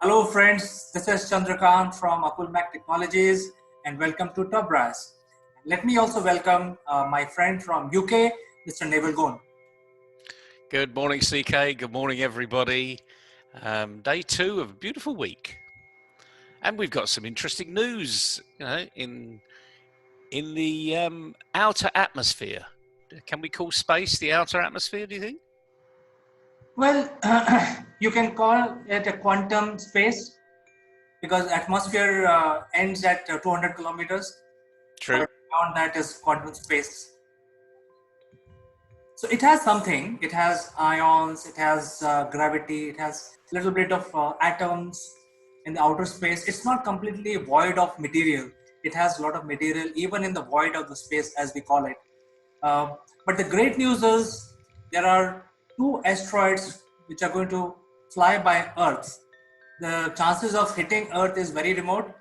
Hello friends, this is Chandrakant from Mac Technologies and welcome to Top Brass. Let me also welcome my friend from UK, Mr. Naval Gone. Good morning, CK. Good morning, everybody. Day 2 of a beautiful week. And we've got some interesting news in the outer atmosphere. Can we call space the outer atmosphere, do you think? Well, you can call it a quantum space because atmosphere ends at 200 kilometers. True. Beyond that is quantum space. So it has something. It has ions, it has gravity, it has a little bit of atoms in the outer space. It's not completely void of material. It has a lot of material even in the void of the space, as we call it. But the great news is there are 2 asteroids which are going to fly by Earth. The chances of hitting Earth is very remote,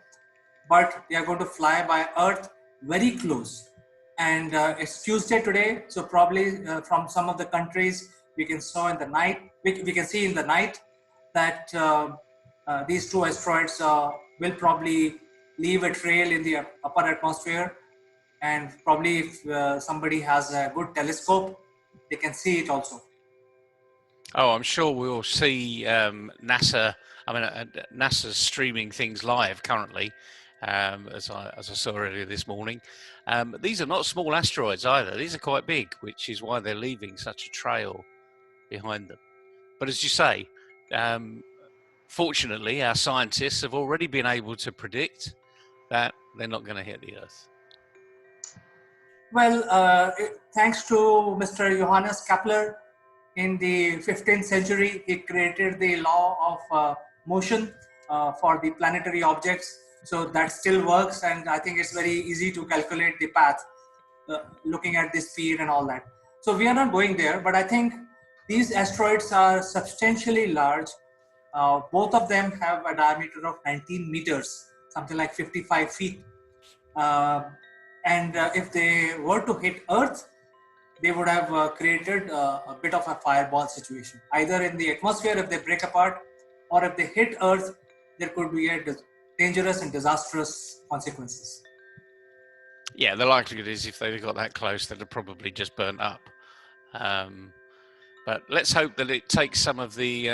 but they are going to fly by Earth very close. And it's Tuesday today, so probably from some of the countries we can saw in the night. We can see in the night that these 2 asteroids will probably leave a trail in the upper atmosphere, and probably if somebody has a good telescope, they can see it also. Oh, I'm sure we'll see NASA. NASA's streaming things live currently, as I saw earlier this morning. These are not small asteroids either. These are quite big, which is why they're leaving such a trail behind them. But as you say, fortunately, our scientists have already been able to predict that they're not going to hit the Earth. Well, thanks to Mr. Johannes Kepler, in the 15th century, he created the law of motion for the planetary objects. So that still works, and I think it's very easy to calculate the path, looking at the speed and all that. So we are not going there, but I think these asteroids are substantially large. Both of them have a diameter of 19 meters, something like 55 feet. And if they were to hit Earth, they would have created a bit of a fireball situation. Either in the atmosphere if they break apart, or if they hit Earth, there could be a dangerous and disastrous consequences. Yeah, the likelihood is if they got that close, they'd have probably just burnt up. But let's hope that it takes some of the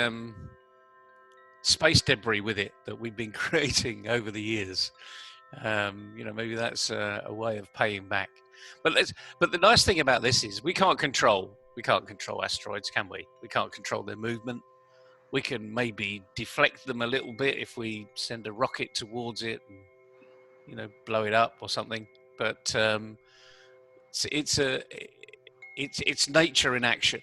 space debris with it that we've been creating over the years. Maybe that's a way of paying back. But the nice thing about this is we can't control asteroids, can we? We can't control their movement. We can maybe deflect them a little bit if we send a rocket towards it and blow it up or something. But it's nature in action.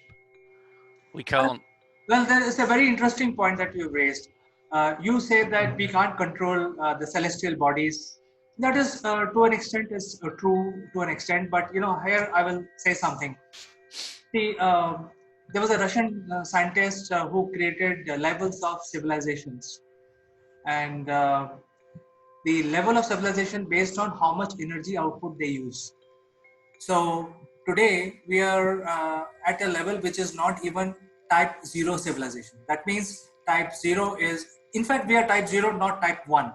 We can't. Well, there is a very interesting point that you raised. You say that we can't control the celestial bodies. That is, to an extent, is true to an extent. But here I will say something. See, there was a Russian scientist who created levels of civilizations, and the level of civilization based on how much energy output they use. So today we are at a level which is not even type 0 civilization. That means type 0 is, in fact, we are type 0, not type 1.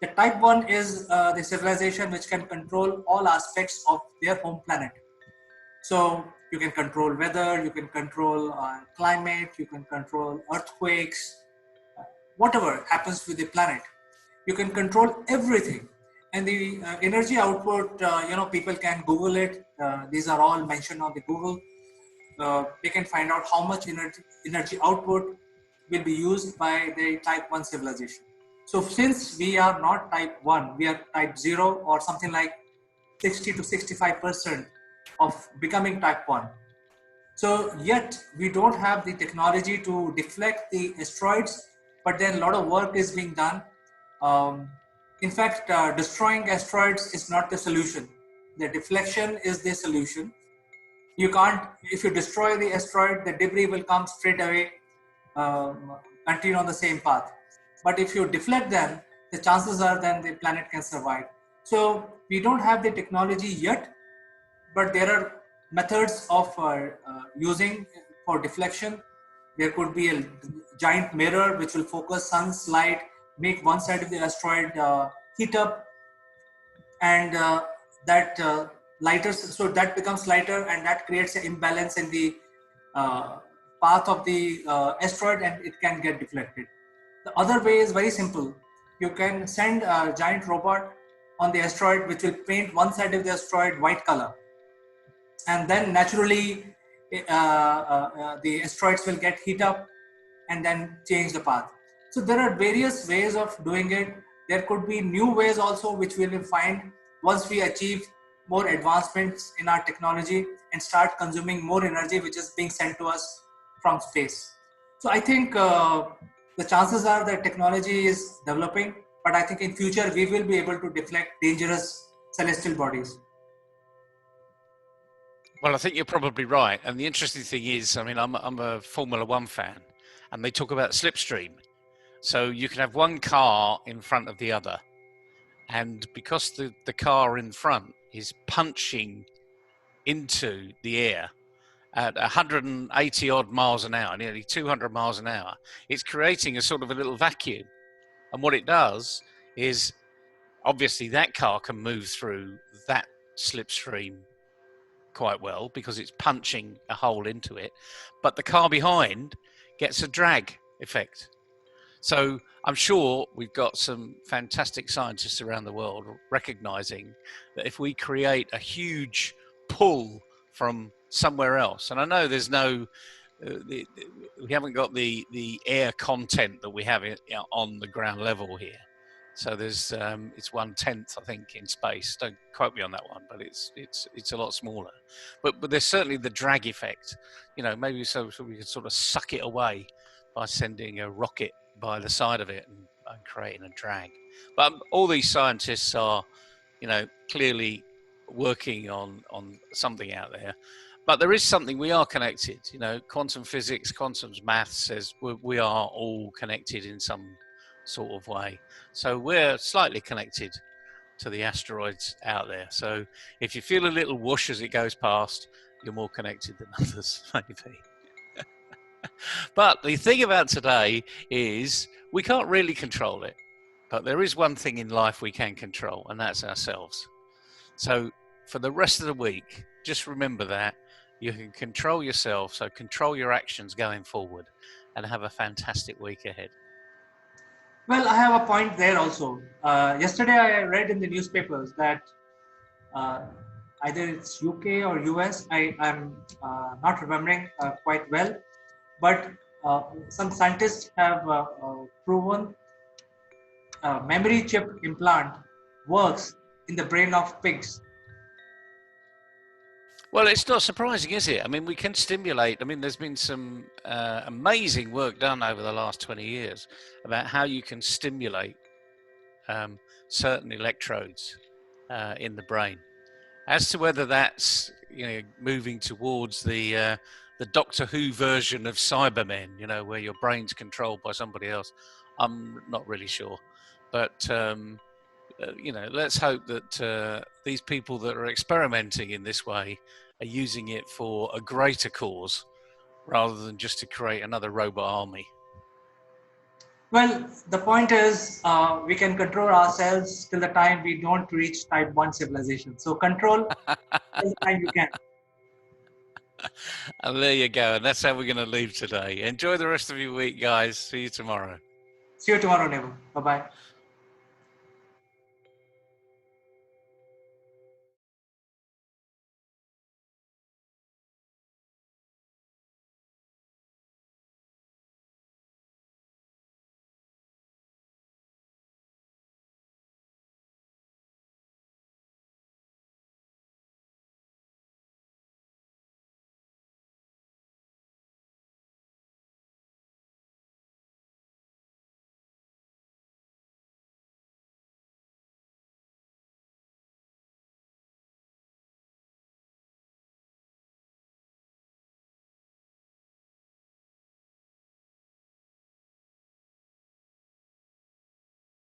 The type 1 is the civilization which can control all aspects of their home planet. So you can control weather, you can control climate, you can control earthquakes, whatever happens with the planet. You can control everything. And the energy output, people can Google it. These are all mentioned on the Google. They can find out how much energy output will be used by the type 1 civilization. So since we are not type 1, we are type 0 or something like 60 to 65% of becoming type 1. So yet we don't have the technology to deflect the asteroids, but then a lot of work is being done. In fact, destroying asteroids is not the solution. The deflection is the solution. You can't, if you destroy the asteroid, the debris will come straight away, continue on the same path. But if you deflect them, the chances are then the planet can survive. So we don't have the technology yet, but there are methods of using for deflection. There could be a giant mirror which will focus sun's light make one side of the asteroid heat up, and that lighter, so that becomes lighter, and that creates an imbalance in the uh, path of the asteroid, and it can get deflected. The other way is very simple. You can send a giant robot on the asteroid which will paint one side of the asteroid white color, and then naturally the asteroids will get heat up and then change the path. So there are various ways of doing it. There could be new ways also which we will find once we achieve more advancements in our technology and start consuming more energy which is being sent to us from space. So I think the chances are that technology is developing, but I think in future we will be able to deflect dangerous celestial bodies. Well, I think you're probably right. And the interesting thing is, I mean, I'm a Formula One fan, and they talk about slipstream. So you can have one car in front of the other. And because the car in front is punching into the air at 180 odd miles an hour, nearly 200 miles an hour, it's creating a sort of a little vacuum. And what it does is, obviously, that car can move through that slipstream quite well because it's punching a hole into it, but the car behind gets a drag effect. So I'm sure we've got some fantastic scientists around the world recognizing that if we create a huge pull from somewhere else, and I know there's no we haven't got the air content that we have on the ground level here. So there's it's 1/10, I think, in space. Don't quote me on that one, but it's a lot smaller. But there's certainly the drag effect. You know, maybe so we could sort of suck it away by sending a rocket by the side of it and creating a drag. But all these scientists are, you know, clearly working on something out there. But there is something, we are connected. You know, quantum physics, quantum maths says we are all connected in some sort of way. So we're slightly connected to the asteroids out there. So if you feel a little whoosh as it goes past, you're more connected than others, maybe. But the thing about today is we can't really control it. But there is one thing in life we can control, and that's ourselves. So for the rest of the week, just remember that you can control yourself. So control your actions going forward, and have a fantastic week ahead. Well, I have a point there also. Yesterday, I read in the newspapers that uh, either it's UK or US, I'm not remembering quite well, but some scientists have proven a memory chip implant works in the brain of pigs. Well, it's not surprising, is it? I mean, we can stimulate. I mean, there's been some amazing work done over the last 20 years about how you can stimulate certain electrodes in the brain. As to whether that's, you know, moving towards the Doctor Who version of Cybermen, you know, where your brain's controlled by somebody else, I'm not really sure. But you know, let's hope that these people that are experimenting in this way are using it for a greater cause rather than just to create another robot army. Well, the point is we can control ourselves till the time we don't reach type 1 civilization. So control till the time you can. And there you go. And that's how we're going to leave today. Enjoy the rest of your week, guys. See you tomorrow. See you tomorrow, Nevu. Bye-bye.